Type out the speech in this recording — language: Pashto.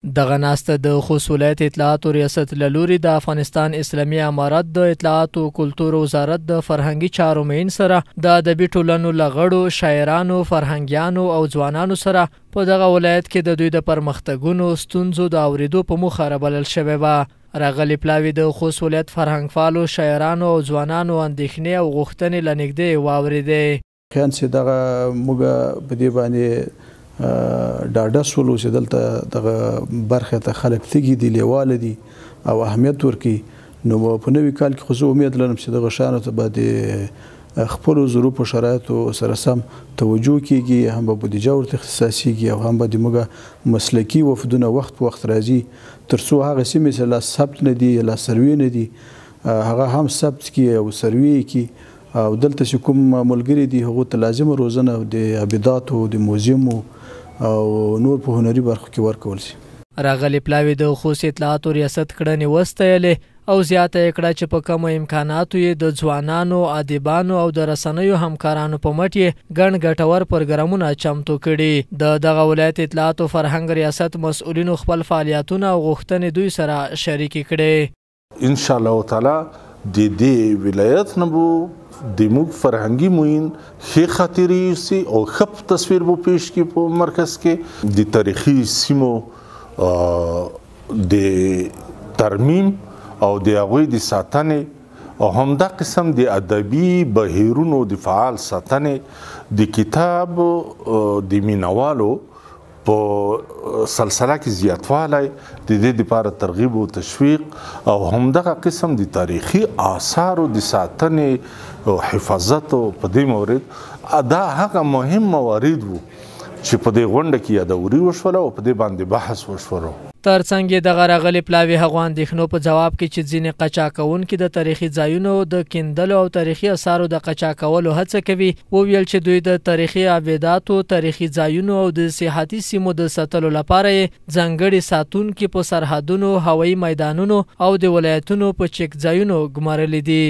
دغه ناسته د خوست ولایت اطلاعاتو ریاست له لوري د افغانستان اسلامي امارت د اطلاعاتو کلتور وزارت د فرهنګي چارو معین سره د ادبي ټولنو له غړو، شاعرانو، فرهنګیانو او ځوانانو سره په دغه ولایت کې د دوی د پرمختګونو ستونزو د اورېدو په موخه رابلل شوې وه. راغلي پلاوي د خوست ولایت فرهنګفالو، شاعرانو او ځوانانو اندېښنې او غوښتنې له نږدې واورېدې. خیال چې دغه موږ په دې باندې ډاډه سولو چې دلته دغه برخه ته خلک تیږي دي، لیواله دي او اهمیت ورکي. نو په نوي کال کې خو زه امید لرم چې دغه شانو ته به د خپلو ظروفو شرایطو سره سم توجه کیږي، هم به بودیجه ورته اختصاصیږي او هم به زموږ مسلکي وفدونه وخت په وخت راځي تر څو هغه سیمې چې لا ثبت نه دي، لا سروې نه دي، هغه هم ثبت کړي او سروې کړي. او دلته چې کوم ملګري دي هغو ته لازمه روزنه د ابداتو، د موزیمو او نور په هنري برخو کې ورکول شي. راغلي پلاوي د خوست اطلاعاتو ریاست کړنې وستایلې او زیاته یې کړه چې په کمو امکاناتو یې د ځوانانو، ادیبانو او د رسنیو همکارانو په مټ یې ګڼ ګټور پروګرامونه چمتو کړي. د دغه ولایت اطلاعاتو فرهنګ ریاست مسؤلینو خپل فعالیتونه او غوښتنې دوی سره شریکې کړي. ان شاء الله تعالی د دې ولایت نه بو د موږ فرهنګي موین ښې خاطرې یوسي او ښه تصویر به پیش کړي په مرکز کې. د تاریخي سیمو د ترمیم او د هغوی د ساتنې او همدا قسم د ادبي بهیرونو د فعال ساتنې د کتاب د مینوالو په سلسله کې زیاتوالی د دې لپاره ترغیب او تشویق او همدغه قسم د تاریخي آثارو د ساتنې او حفاظت په دې مورد دا هغه مهم موارد وو چې په دې غونډه کې یادوري وشوله او په دې باندې بحث وشوله. ترڅنګ یې دغه راغلي پلاوي هغو اندېښنو په جواب کې چې ځینې قاچاقونکي د تاریخي ځایونو د کیندلو او تاریخي اثارو د قاچاقولو هڅه کوي، وویل چې دوی د تاریخي ابداتو، تاریخي ځایونو او د سیاحتي سیمو د ساتلو لپاره ځانګړي ساتونکي په سرحدونو، هوایي میدانونو او د ولایتونو په چک ځایونو ګمارلي دي.